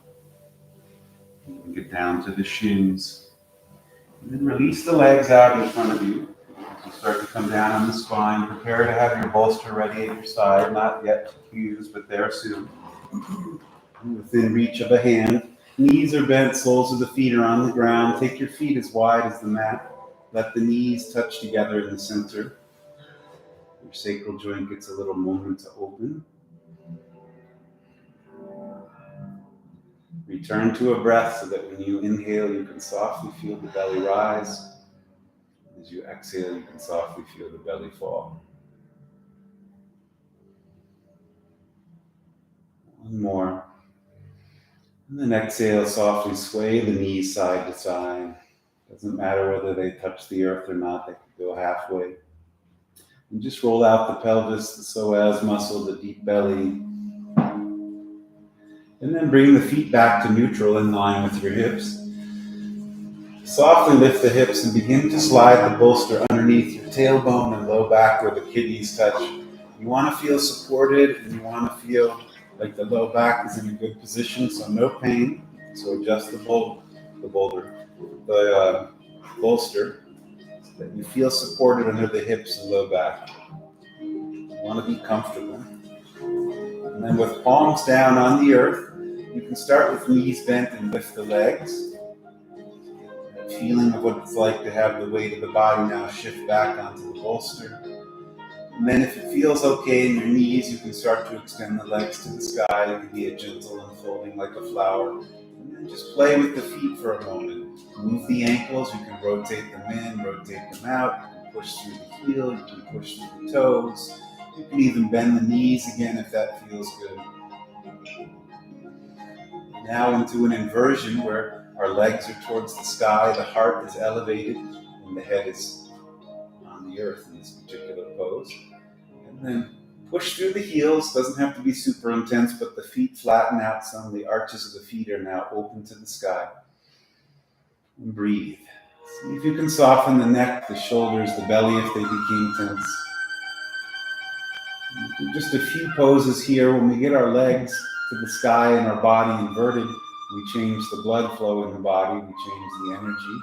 And get down to the shins. And then release the legs out in front of you. As you start to come down on the spine, prepare to have your bolster ready at your side, not yet to use, but there soon. Within reach of a hand. Knees are bent, soles of the feet are on the ground. Take your feet as wide as the mat. Let the knees touch together in the center. Your sacral joint gets a little moment to open. Return to a breath so that when you inhale, you can softly feel the belly rise. As you exhale, you can softly feel the belly fall. One more. And then exhale, softly sway the knees side to side. Doesn't matter whether they touch the earth or not, they can go halfway. And just roll out the pelvis, the psoas muscle, the deep belly. And then bring the feet back to neutral in line with your hips. Softly lift the hips and begin to slide the bolster underneath your tailbone and low back where the kidneys touch. You want to feel supported and you want to feel like the low back is in a good position, so no pain. So adjust the bolster so that you feel supported under the hips and low back. You want to be comfortable. And then with palms down on the earth, you can start with knees bent and lift the legs. That feeling of what it's like to have the weight of the body now shift back onto the bolster. And then if it feels okay in your knees, you can start to extend the legs to the sky. It can be a gentle unfolding like a flower. And then just play with the feet for a moment. Move the ankles. You can rotate them in, rotate them out. You can push through the heel. You can push through the toes. You can even bend the knees again if that feels good. Now into an inversion where our legs are towards the sky, the heart is elevated, and the head is on the earth in this particular pose. And then push through the heels. Doesn't have to be super intense, but the feet flatten out some. The arches of the feet are now open to the sky. And breathe. See if you can soften the neck, the shoulders, the belly if they became tense. Do just a few poses here. When we get our legs to the sky and our body inverted, we change the blood flow in the body, we change the energy.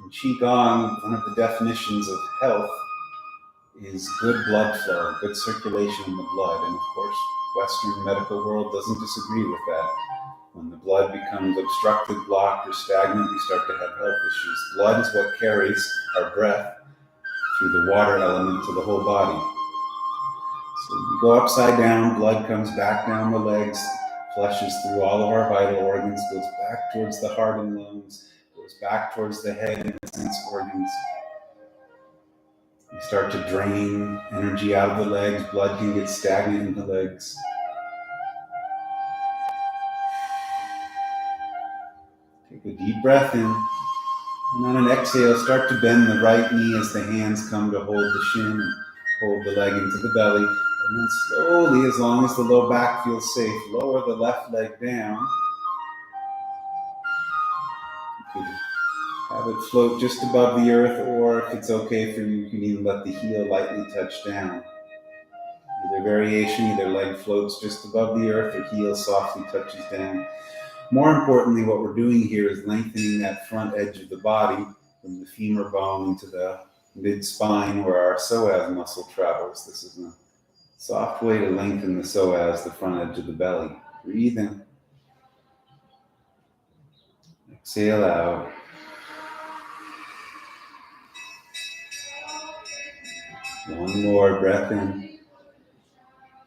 In QiGong, one of the definitions of health is good blood flow, good circulation in the blood. And of course, Western medical world doesn't disagree with that. When the blood becomes obstructed, blocked, or stagnant, we start to have health issues. Blood is what carries our breath through the water element to the whole body. So you go upside down, blood comes back down the legs, flushes through all of our vital organs, goes back towards the heart and lungs, goes back towards the head and the sense organs. You start to drain energy out of the legs, blood can get stagnant in the legs. Take a deep breath in, and on an exhale, start to bend the right knee as the hands come to hold the shin and hold the leg into the belly. And then slowly, as long as the low back feels safe, lower the left leg down. You can have it float just above the earth, or if it's okay for you, you can even let the heel lightly touch down. Either variation, either leg floats just above the earth or heel softly touches down. More importantly, what we're doing here is lengthening that front edge of the body from the femur bone to the mid-spine where our psoas muscle travels. This is a soft way to lengthen the psoas, the front edge of the belly. Breathe in. Exhale out. One more breath in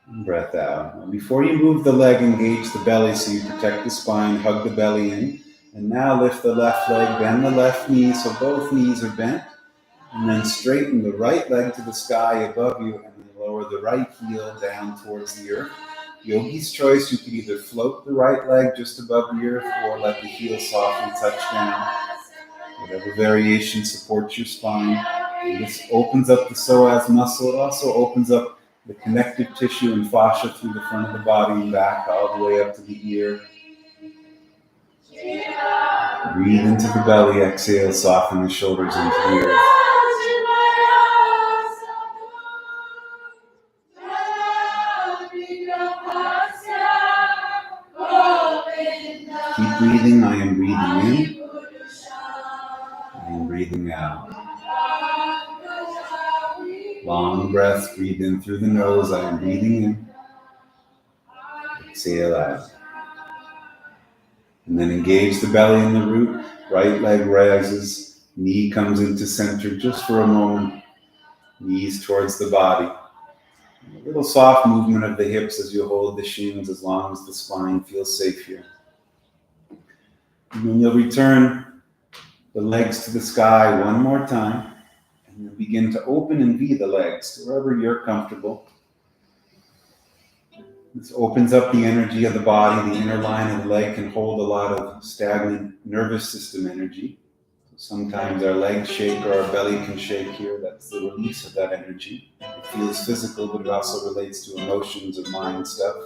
and breath out. Now, before you move the leg, engage the belly so you protect the spine, hug the belly in. And now lift the left leg, bend the left knee so both knees are bent. And then straighten the right leg to the sky above you and then lower the right heel down towards the earth. Yogi's choice, you could either float the right leg just above the earth or let the heel softly touch down. Whatever variation supports your spine. And this opens up the psoas muscle. It also opens up the connective tissue and fascia through the front of the body and back all the way up to the ear. Breathe into the belly, exhale, soften the shoulders into the earth. Keep breathing. I am breathing in. I am breathing out. Long breaths. Breathe in through the nose. I am breathing in. Exhale out. And then engage the belly in the root. Right leg rises. Knee comes into center just for a moment. Knees towards the body. A little soft movement of the hips as you hold the shins as long as the spine feels safe here. And then you'll return the legs to the sky one more time. And then begin to open and V the legs to wherever you're comfortable. This opens up the energy of the body. The inner line of the leg can hold a lot of stagnant nervous system energy. Sometimes our legs shake or our belly can shake here. That's the release of that energy. It feels physical, but it also relates to emotions or mind stuff.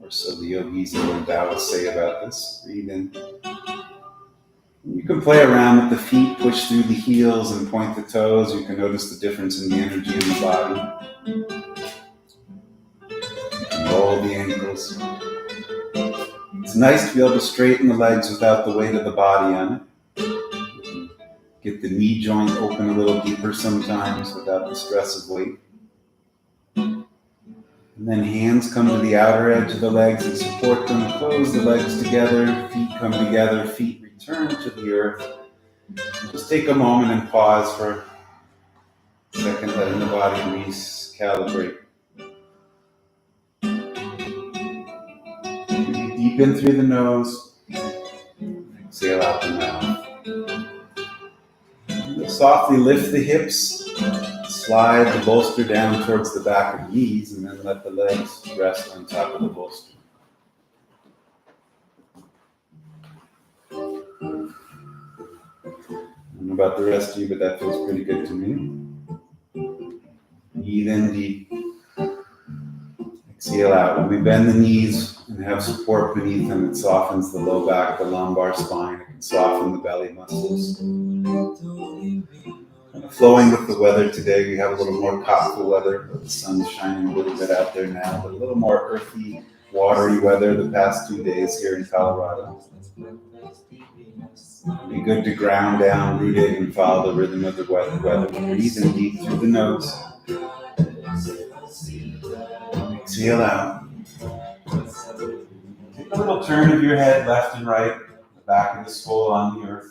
Or so the yogis and the Taoists say about this. Breathe in. You can play around with the feet, push through the heels and point the toes. You can notice the difference in the energy in the body. You can roll the ankles. It's nice to be able to straighten the legs without the weight of the body on it. Get the knee joint open a little deeper sometimes without the stress of weight. And then hands come to the outer edge of the legs and support them. Close the legs together. Feet come together. Feet return to the earth. Just take a moment and pause for a second, letting the body recalibrate. Breathe deep in through the nose. Exhale out the mouth. Softly lift the hips, slide the bolster down towards the back of the knees, and then let the legs rest on top of the bolster. I don't know about the rest of you, but that feels pretty good to me. Breathe in deep. Exhale out. When we bend the knees and have support beneath them, it softens the low back, the lumbar spine. It can soften the belly muscles. Flowing with the weather today, we have a little more tropical weather. The sun's shining a little bit out there now, but a little more earthy, watery weather the past 2 days here in Colorado. It'd be good to ground down, root in, and follow the rhythm of the weather. Breathe in deep through the nose. Exhale out. Take a little turn of your head left and right, the back of the skull on the earth.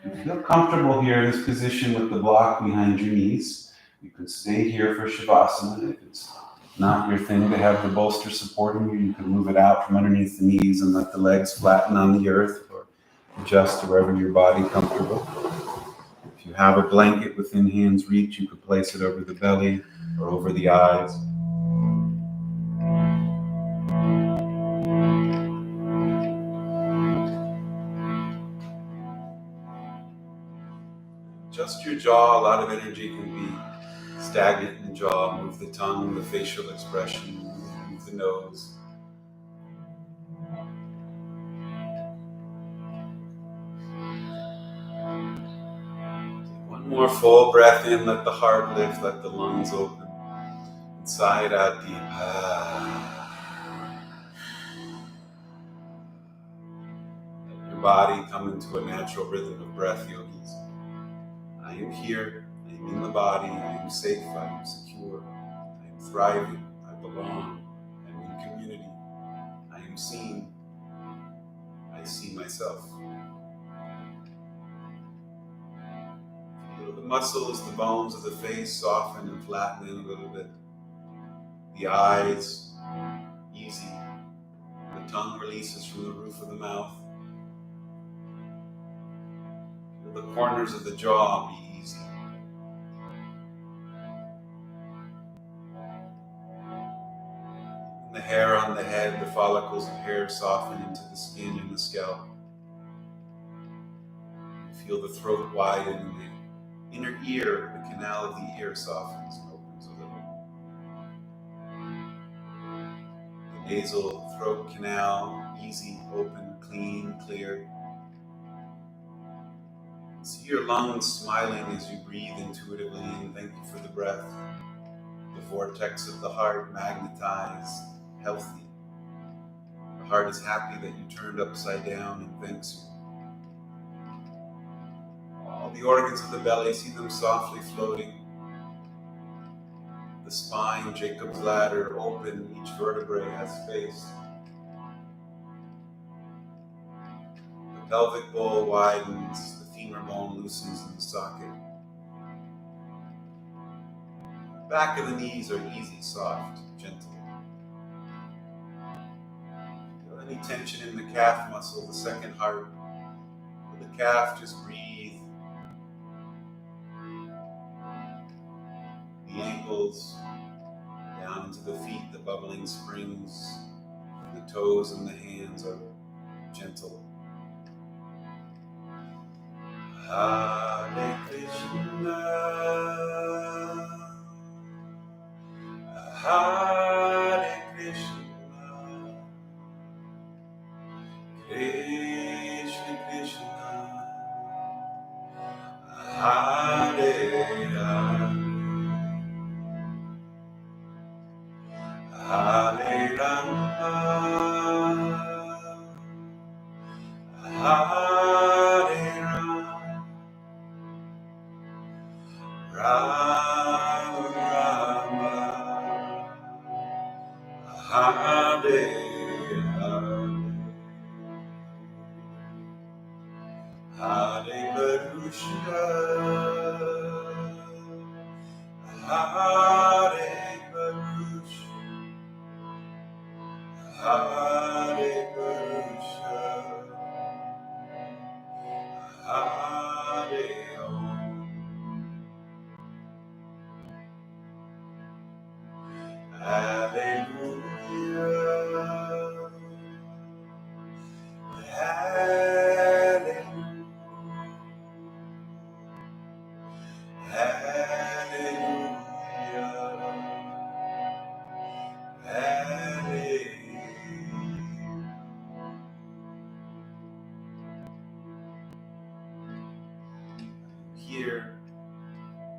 If you feel comfortable here in this position with the block behind your knees, you can stay here for Shavasana. If it's not your thing to have the bolster supporting you, you can move it out from underneath the knees and let the legs flatten on the earth or adjust to wherever your body comfortable. If you have a blanket within hand's reach, you could place it over the belly or over the eyes. Adjust your jaw. A lot of energy can be stagnant in the jaw. Move the tongue, the facial expression, move the nose. More full breath in, let the heart lift, let the lungs open. Inside out deep. Let your body come into a natural rhythm of breath, yogis. I am here, I am in the body, I am safe, I am secure, I am thriving, I belong, I am in community, I am seen, I see myself. Feel the muscles, the bones of the face soften and flatten in a little bit. The eyes, easy. The tongue releases from the roof of the mouth. Feel the corners of the jaw be easy. And the hair on the head, the follicles of hair soften into the skin and the scalp. Feel the throat widen and the inner ear, the canal of the ear softens and opens a little. The nasal throat canal, easy, open, clean, clear. See your lungs smiling as you breathe intuitively, and thank you for the breath. The vortex of the heart magnetized, healthy. The heart is happy that you turned upside down and thanks you. All the organs of the belly, see them softly floating. The spine, Jacob's ladder, open, each vertebrae has space. The pelvic bowl widens, the femur bone loosens in the socket. The back of the knees are easy, soft, gentle. Feel any tension in the calf muscle, the second heart. Feel the calf just breathe. The ankles, down into the feet, the bubbling springs. The toes and the hands are gentle. Hare Krishna, Hare Krishna, Krishna Krishna, Hare Hare, Hare Rama, Hare Rama, Rama Rama, Hare Hare, Hare Krishna, Hare Krishna, Hare Krishna, Hare Om. Hallelujah, Hallelujah, Hallelujah, Hallelujah. Here,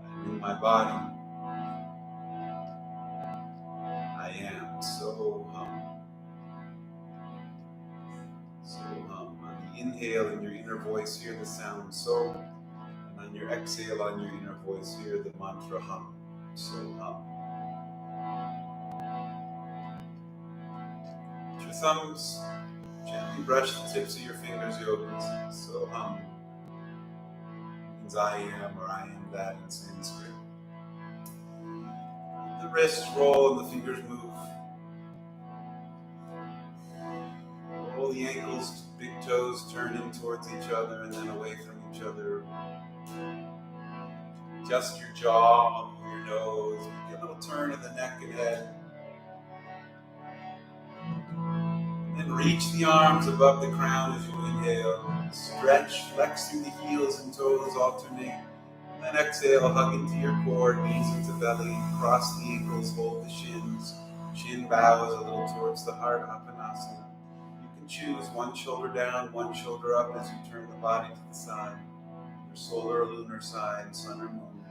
I'm in my body. I am so hum. So hum. On the inhale in your inner voice, hear the sound so. And on your exhale on your inner voice, hear the mantra hum. So hum. With your thumbs, gently brush the tips of your fingers, yogis. So hum means I am or I am that in Sanskrit. The wrists roll and the fingers move. Roll the ankles, big toes turn in towards each other and then away from each other. Adjust your jaw, move your nose, get a little turn in the neck and head. And then reach the arms above the crown as you inhale. Stretch, flex through the heels and toes, alternate. And then exhale, hug into your core, knees into belly, cross the ankles, hold the shins. Chin bows a little towards the heart, Apanasana. You can choose one shoulder down, one shoulder up as you turn the body to the side. your solar or lunar sign, sun or moon,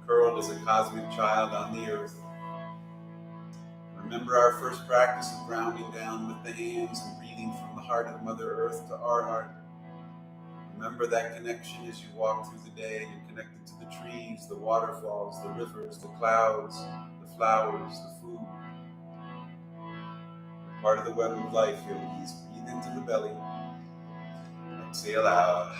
curled as a cosmic child on the earth. Remember our first practice of grounding down with the hands and breathing from the heart of Mother Earth to our heart. Remember that connection as you walk through the day. You're connected to the trees, the waterfalls, the rivers, the clouds, the flowers, the food. You're part of the web of life, yogis. Breathe into the belly. Exhale out.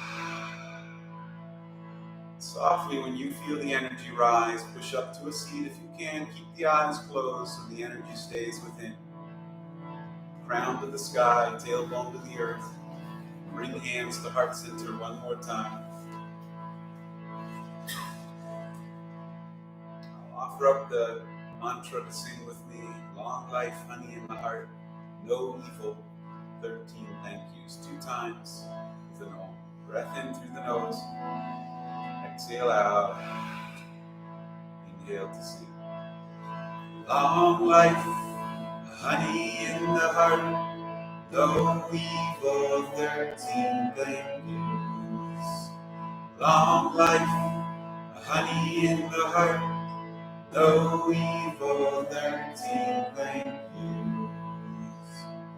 Softly, when you feel the energy rise, push up to a seat if you can. Keep the eyes closed so the energy stays within. Crown to the sky, tailbone to the earth. Bring hands to heart center one more time. I'll offer up the mantra to sing with me. Long life, honey in the heart. No evil. 13 thank yous. 2 times with an Om. Breath in through the nose. Exhale out. Inhale to sleep. Long life, honey in the heart. No evil, 13 thank yous. Long life, honey in the heart. No evil, 13 thank yous.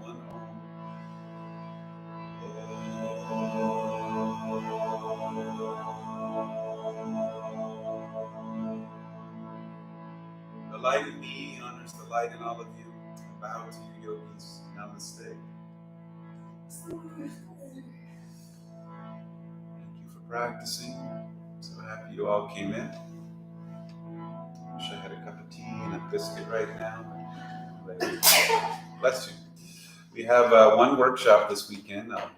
One Om. The light in me honors the light in all of you. I bow to you, yogis. Namaste. Thank you for practicing. So happy you all came in. Wish I had a cup of tea and a biscuit right now. Bless you. We have one workshop this weekend. I'll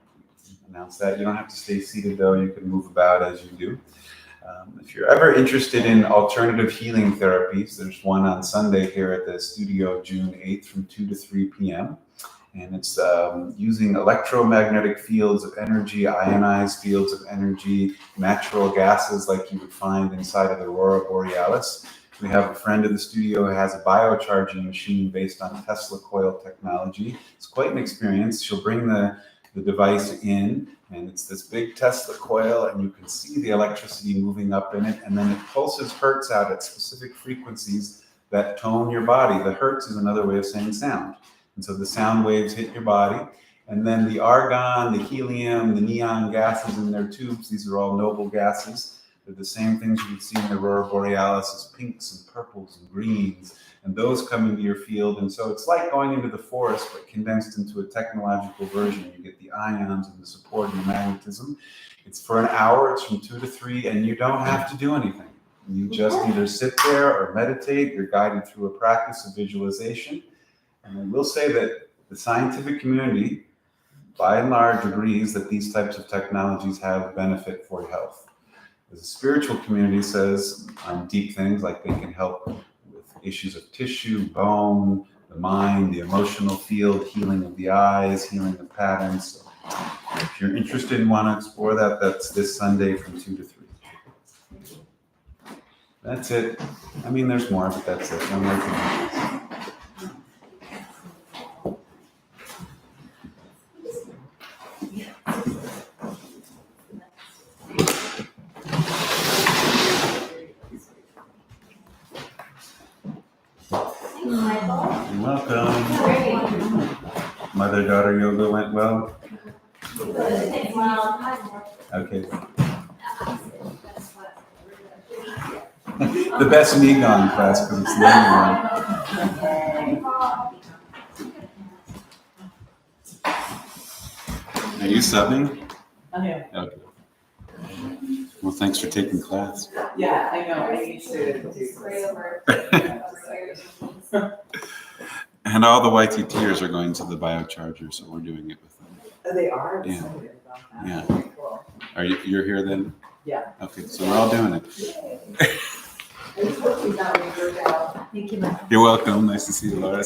announce that. You don't have to stay seated though. You can move about as you do. If you're ever interested in alternative healing therapies, there's one on Sunday here at the studio, June 8th from 2 to 3 p.m. And it's using electromagnetic fields of energy, ionized fields of energy, natural gases like you would find inside of the Aurora Borealis. We have a friend in the studio who has a biocharging machine based on Tesla coil technology. It's quite an experience. She'll bring the device in, and it's this big Tesla coil, and you can see the electricity moving up in it, and then it pulses hertz out at specific frequencies that tone your body. The hertz is another way of saying sound. And so the sound waves hit your body, and then the argon, the helium, the neon gases in their tubes, these are all noble gases. They're the same things you would see in the Aurora Borealis as pinks and purples and greens, and those come into your field. And so it's like going into the forest, but condensed into a technological version. You get the ions and the support and the magnetism. It's for an hour, it's from 2 to 3, and you don't have to do anything. You just either sit there or meditate. You're guided through a practice of visualization. And I will say that the scientific community, by and large, agrees that these types of technologies have benefit for health. The spiritual community says on deep things like they can help with issues of tissue, bone, the mind, the emotional field, healing of the eyes, healing of patterns. So if you're interested and want to explore that, that's this Sunday from 2 to 3. That's it. I mean, there's more, but that's it. No more things. You're welcome. Mother-daughter yoga went well? Okay. The best QiGong class because it's the Are you subbing? I am. Okay. Well, thanks for taking class. Yeah, I know. I need to do And all the YTTers are going to the biocharger, so we're doing it with them. Oh, they are? Yeah. Yeah. Cool. Are you're here then? Yeah. Okay, so we're all doing it. I just hope we got me worked out. You're welcome. Nice to see you, Laura.